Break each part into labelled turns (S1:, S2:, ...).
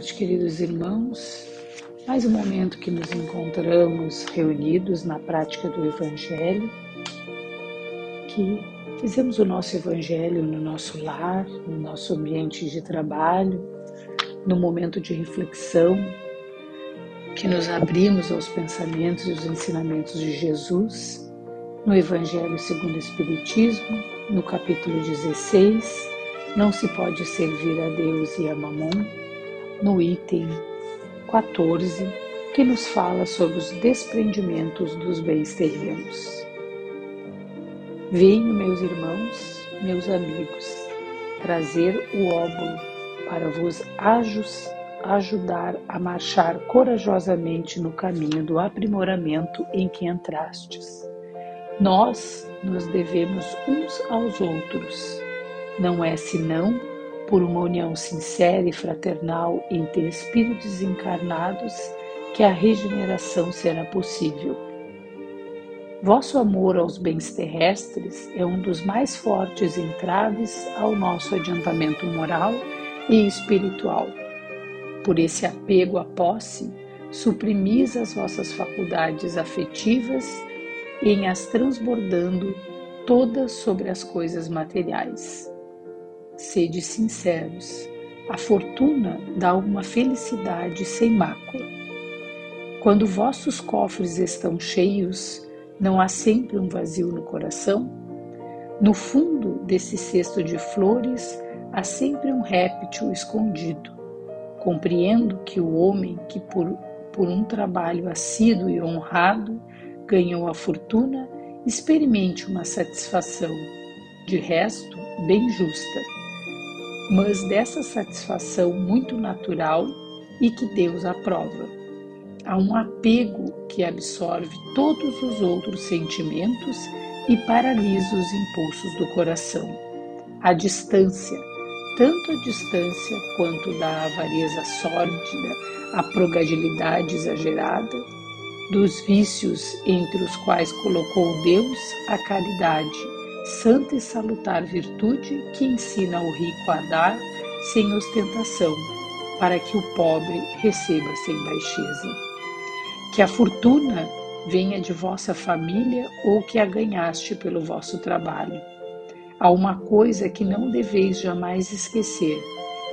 S1: tarde, queridos irmãos. Mais um momento que nos encontramos reunidos na prática do Evangelho, que fizemos o nosso Evangelho no nosso lar, no nosso ambiente de trabalho, no momento de reflexão, que nos abrimos aos pensamentos e aos ensinamentos de Jesus, no Evangelho segundo o Espiritismo, no capítulo 16, Não se pode servir a Deus e a Mamon, no item 14, que nos fala sobre os desprendimentos dos bens terrenos. Venho, meus irmãos, meus amigos, trazer o óbolo para vos ajudar a marchar corajosamente no caminho do aprimoramento em que entrastes. Nós nos devemos uns aos outros. Não é senão por uma união sincera e fraternal entre espíritos encarnados que a regeneração será possível. Vosso amor aos bens terrestres é um dos mais fortes entraves ao nosso adiantamento moral e espiritual. Por esse apego à posse, suprimis as vossas faculdades afetivas em as transbordando todas sobre as coisas materiais. Sede sinceros, a fortuna dá uma felicidade sem mácula. Quando vossos cofres estão cheios, não há sempre um vazio no coração? No fundo desse cesto de flores, há sempre um réptil escondido. Compreendo que o homem que por um trabalho assíduo e honrado ganhou a fortuna, experimente uma satisfação, de resto, bem justa, mas dessa satisfação muito natural e que Deus aprova. Há um apego que absorve todos os outros sentimentos e paralisa os impulsos do coração. A distância, tanto a distância quanto da avareza sórdida, a progadilidade exagerada, dos vícios entre os quais colocou Deus a caridade, santa e salutar virtude que ensina ao rico a dar sem ostentação, para que o pobre receba sem baixeza. Que a fortuna venha de vossa família ou que a ganhaste pelo vosso trabalho. Há uma coisa que não deveis jamais esquecer,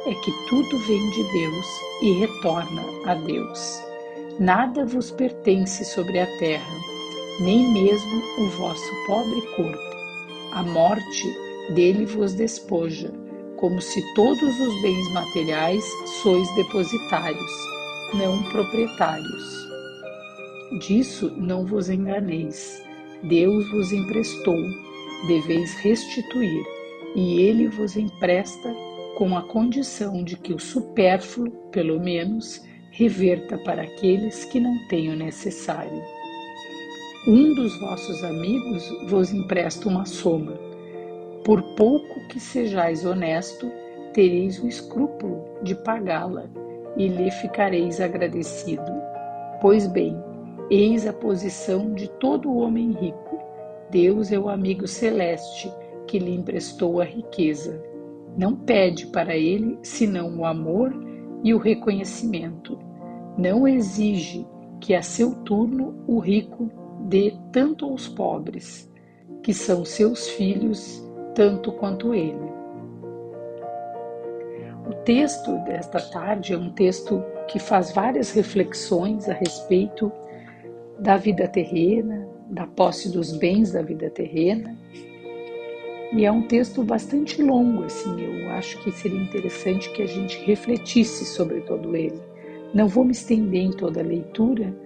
S1: é que tudo vem de Deus e retorna a Deus. Nada vos pertence sobre a terra, nem mesmo o vosso pobre corpo. A morte dele vos despoja, como se todos os bens materiais sois depositários, não proprietários. Disso não vos enganeis. Deus vos emprestou, deveis restituir, e ele vos empresta com a condição de que o supérfluo, pelo menos, reverta para aqueles que não têm o necessário. Um dos vossos amigos vos empresta uma soma. Por pouco que sejais honesto, tereis o escrúpulo de pagá-la e lhe ficareis agradecido. Pois bem, eis a posição de todo homem rico. Deus é o amigo celeste que lhe emprestou a riqueza. Não pede para ele senão o amor e o reconhecimento. Não exige que a seu turno o rico dê tanto aos pobres, que são seus filhos tanto quanto ele. O texto desta tarde é um texto que faz várias reflexões a respeito da vida terrena, da posse dos bens da vida terrena, e é um texto bastante longo, assim, eu acho que seria interessante que a gente refletisse sobre todo ele. Não vou me estender em toda a leitura,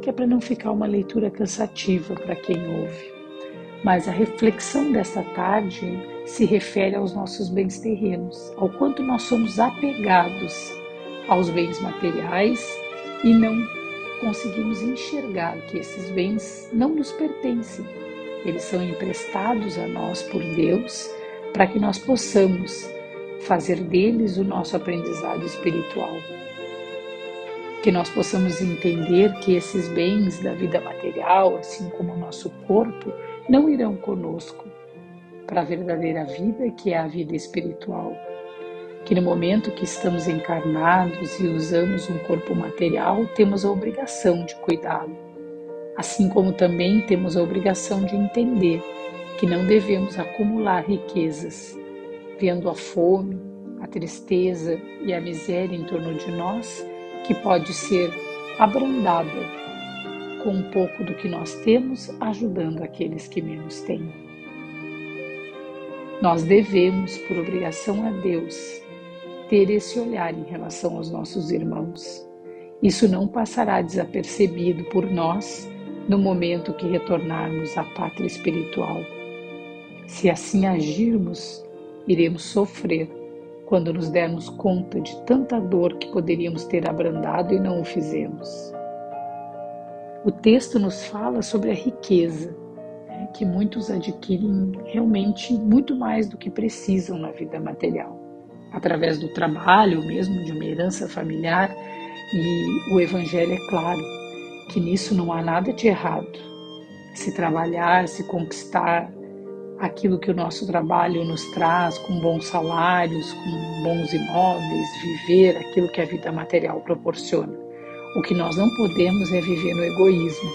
S1: que é para não ficar uma leitura cansativa para quem ouve. Mas a reflexão desta tarde se refere aos nossos bens terrenos, ao quanto nós somos apegados aos bens materiais e não conseguimos enxergar que esses bens não nos pertencem. Eles são emprestados a nós por Deus para que nós possamos fazer deles o nosso aprendizado espiritual. Que nós possamos entender que esses bens da vida material, assim como o nosso corpo, não irão conosco para a verdadeira vida, que é a vida espiritual. que no momento que estamos encarnados e usamos um corpo material, temos a obrigação de cuidá-lo, assim como também temos a obrigação de entender que não devemos acumular riquezas, vendo a fome, a tristeza e a miséria em torno de nós, que pode ser abrandada com um pouco do que nós temos, ajudando aqueles que menos têm. Nós devemos, por obrigação a Deus, ter esse olhar em relação aos nossos irmãos. Isso não passará desapercebido por nós no momento que retornarmos à pátria espiritual. Se assim agirmos, iremos sofrer quando nos dermos conta de tanta dor que poderíamos ter abrandado e não o fizemos. O texto nos fala sobre a riqueza, que muitos adquirem realmente muito mais do que precisam na vida material, através do trabalho, mesmo de uma herança familiar, e o Evangelho é claro que nisso não há nada de errado. Se trabalhar, se conquistar aquilo que o nosso trabalho nos traz, com bons salários, com bons imóveis, viver aquilo que a vida material proporciona. O que nós não podemos é viver no egoísmo,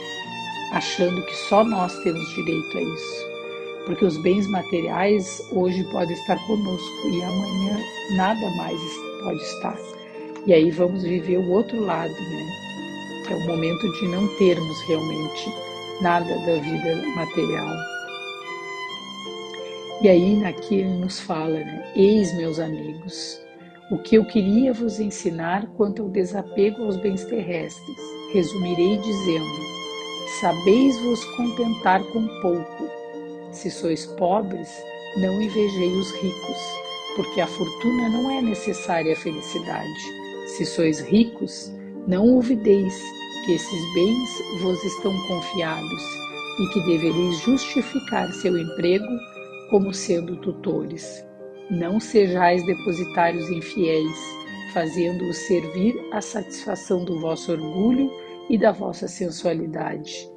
S1: achando que só nós temos direito a isso. Porque os bens materiais hoje podem estar conosco e amanhã nada mais pode estar. E aí vamos viver o outro lado, É o momento de não termos realmente nada da vida material. E aí aqui ele nos fala, Eis, meus amigos, o que eu queria vos ensinar quanto ao desapego aos bens terrestres. Resumirei dizendo, sabeis vos contentar com pouco. Se sois pobres, não invejei os ricos, porque a fortuna não é necessária à felicidade. Se sois ricos, não olvideis que esses bens vos estão confiados e que devereis justificar seu emprego como sendo tutores. Não sejais depositários infiéis, fazendo-os servir à satisfação do vosso orgulho e da vossa sensualidade.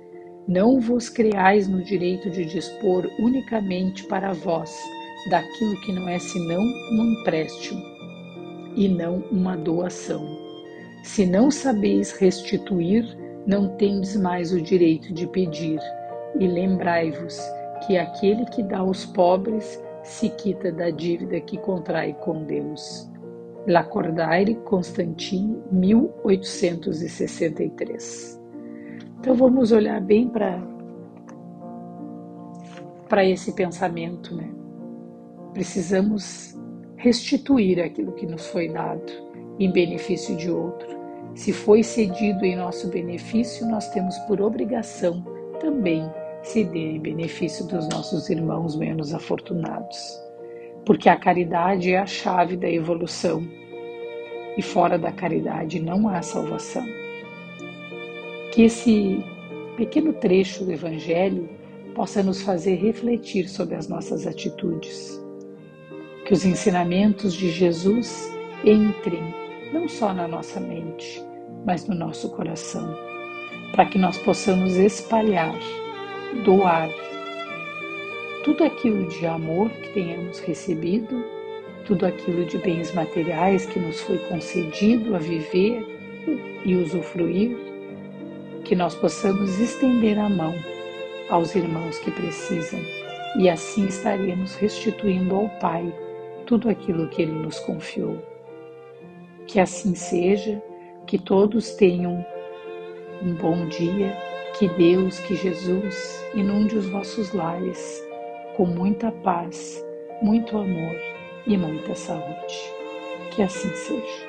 S1: Não vos creais no direito de dispor unicamente para vós daquilo que não é senão um empréstimo e não uma doação. Se não sabeis restituir, não tendes mais o direito de pedir. E lembrai-vos que aquele que dá aos pobres se quita da dívida que contrai com Deus. Lacordaire, Constantine, 1863. Então vamos olhar bem para esse pensamento, Precisamos restituir aquilo que nos foi dado em benefício de outro. Se foi cedido em nosso benefício, nós temos por obrigação também ceder em benefício dos nossos irmãos menos afortunados. Porque a caridade é a chave da evolução e fora da caridade não há salvação. Que esse pequeno trecho do Evangelho possa nos fazer refletir sobre as nossas atitudes. Que os ensinamentos de Jesus entrem não só na nossa mente, mas no nosso coração, para que nós possamos espalhar, doar tudo aquilo de amor que tenhamos recebido, tudo aquilo de bens materiais que nos foi concedido a viver e usufruir, que nós possamos estender a mão aos irmãos que precisam e assim estaremos restituindo ao Pai tudo aquilo que Ele nos confiou. Que assim seja, que todos tenham um bom dia, que Deus, que Jesus inunde os vossos lares com muita paz, muito amor e muita saúde. Que assim seja.